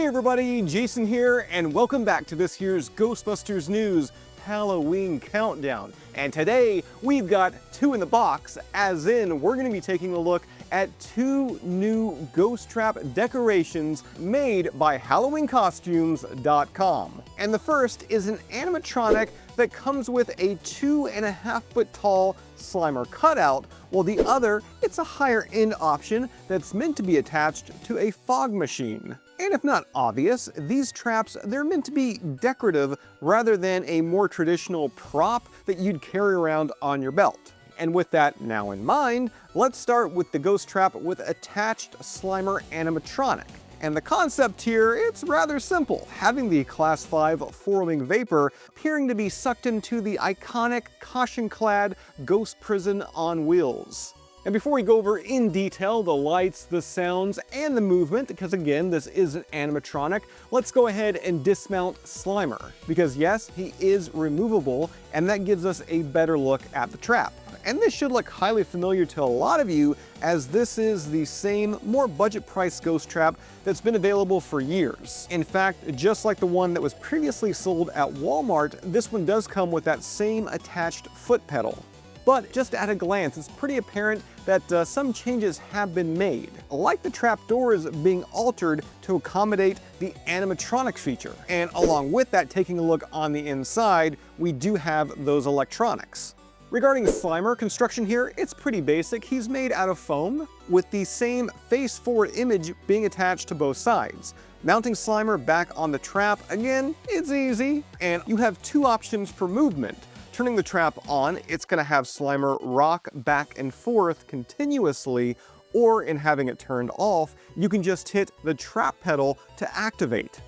Hey everybody, Jason here, and welcome back to this year's Ghostbusters News Halloween Countdown. And today, we've got two in the box, as in we're going to be taking a look at two new ghost trap decorations made by HalloweenCostumes.com. And the first is an animatronic that comes with a 2.5-foot tall Slimer cutout, while the other, it's a higher end option that's meant to be attached to a fog machine. And if not obvious, these traps, they're meant to be decorative rather than a more traditional prop that you'd carry around on your belt. And with that now in mind, let's start with the ghost trap with attached Slimer animatronic. And the concept here, it's rather simple, having the Class 5 four-wing vapor appearing to be sucked into the iconic caution-clad ghost prison on wheels. And before we go over in detail the lights, the sounds, and the movement, because again, this is an animatronic, let's go ahead and dismount Slimer. Because yes, he is removable, and that gives us a better look at the trap. And this should look highly familiar to a lot of you, as this is the same, more budget-priced ghost trap that's been available for years. In fact, just like the one that was previously sold at Walmart, this one does come with that same attached foot pedal. But just at a glance, it's pretty apparent that some changes have been made, like the trap doors being altered to accommodate the animatronic feature. And along with that, taking a look on the inside, we do have those electronics. Regarding Slimer, construction here, it's pretty basic. He's made out of foam, with the same face-forward image being attached to both sides. Mounting Slimer back on the trap, again, it's easy, and you have two options for movement. Turning the trap on, it's going to have Slimer rock back and forth continuously, or in having it turned off, you can just hit the trap pedal to activate.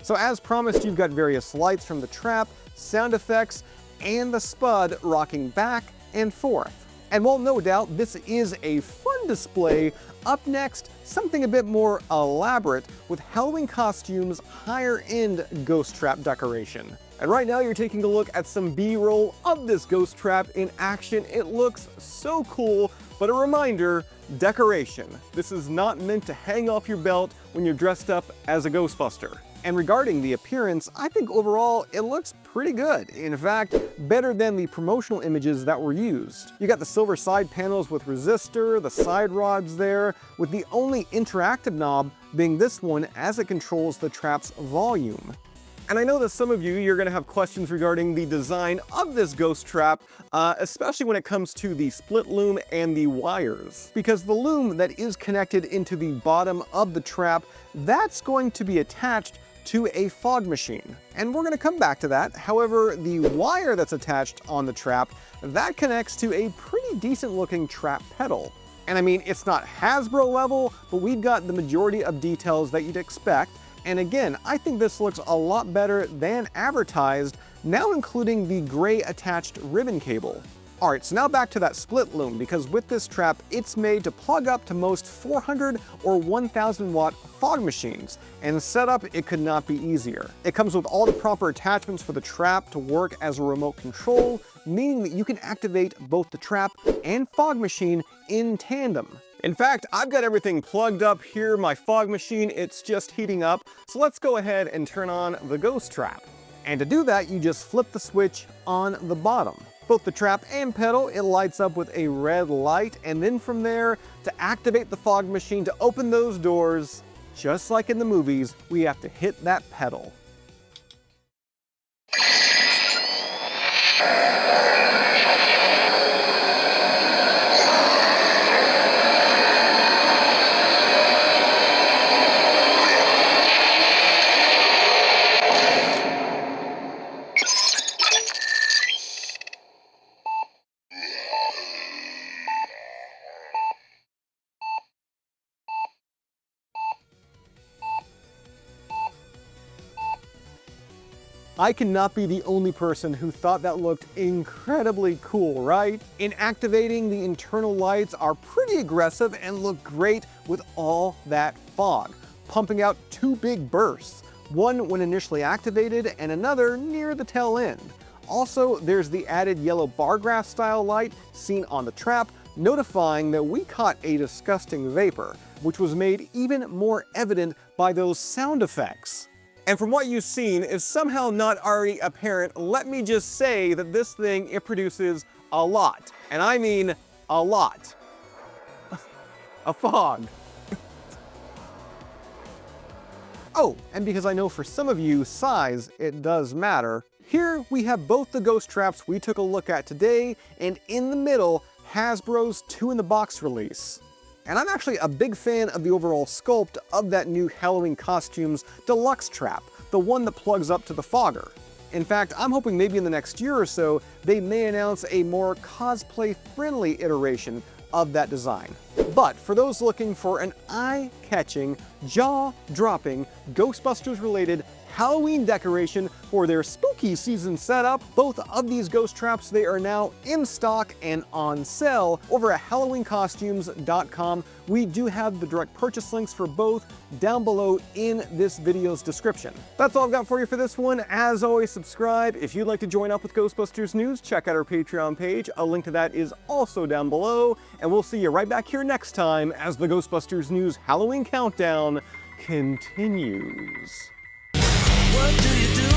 So as promised, you've got various lights from the trap, sound effects, and the spud rocking back and forth. And while no doubt this is a fun display, up next, something a bit more elaborate with Halloween Costumes' higher-end ghost trap decoration. And right now you're taking a look at some B-roll of this ghost trap in action. It looks so cool, but a reminder, decoration. This is not meant to hang off your belt when you're dressed up as a Ghostbuster. And regarding the appearance, I think overall it looks pretty good. In fact, better than the promotional images that were used. You got the silver side panels with resistor, the side rods there, with the only interactive knob being this one as it controls the trap's volume. And I know that some of you're going to have questions regarding the design of this ghost trap, especially when it comes to the split loom and the wires. Because the loom that is connected into the bottom of the trap, that's going to be attached to a fog machine. And we're going to come back to that. However, the wire that's attached on the trap, that connects to a pretty decent looking trap pedal. And I mean, it's not Hasbro level, but we've got the majority of details that you'd expect. And again, I think this looks a lot better than advertised, now including the gray attached ribbon cable. Alright, so now back to that split loom, because with this trap, it's made to plug up to most 400 or 1000 watt fog machines, and setup, it could not be easier. It comes with all the proper attachments for the trap to work as a remote control, meaning that you can activate both the trap and fog machine in tandem. In fact, I've got everything plugged up here, my fog machine, it's just heating up, so let's go ahead and turn on the ghost trap. And to do that, you just flip the switch on the bottom. Both the trap and pedal, it lights up with a red light, and then from there, to activate the fog machine to open those doors, just like in the movies, we have to hit that pedal. I cannot be the only person who thought that looked incredibly cool, right? In activating, the internal lights are pretty aggressive and look great with all that fog, pumping out two big bursts, one when initially activated and another near the tail end. Also, there's the added yellow bar graph style light seen on the trap, notifying that we caught a disgusting vapor, which was made even more evident by those sound effects. And from what you've seen, if somehow not already apparent, let me just say that this thing, it produces a lot. And I mean a lot. A fog. Oh, and because I know for some of you, size, it does matter, here we have both the ghost traps we took a look at today, and in the middle, Hasbro's 2-in-the-box release. And I'm actually a big fan of the overall sculpt of that new Halloween Costumes Deluxe trap, the one that plugs up to the fogger. In fact, I'm hoping maybe in the next year or so, they may announce a more cosplay-friendly iteration of that design. But for those looking for an eye-catching, jaw-dropping, Ghostbusters-related Halloween decoration for their spooky season setup, both of these ghost traps, they are now in stock and on sale over at HalloweenCostumes.com. We do have the direct purchase links for both down below in this video's description. That's all I've got for you for this one. As always, subscribe. If you'd like to join up with Ghostbusters news, check out our Patreon page. A link to that is also down below. And we'll see you right back here next time as the Ghostbusters news Halloween countdown continues. What do you do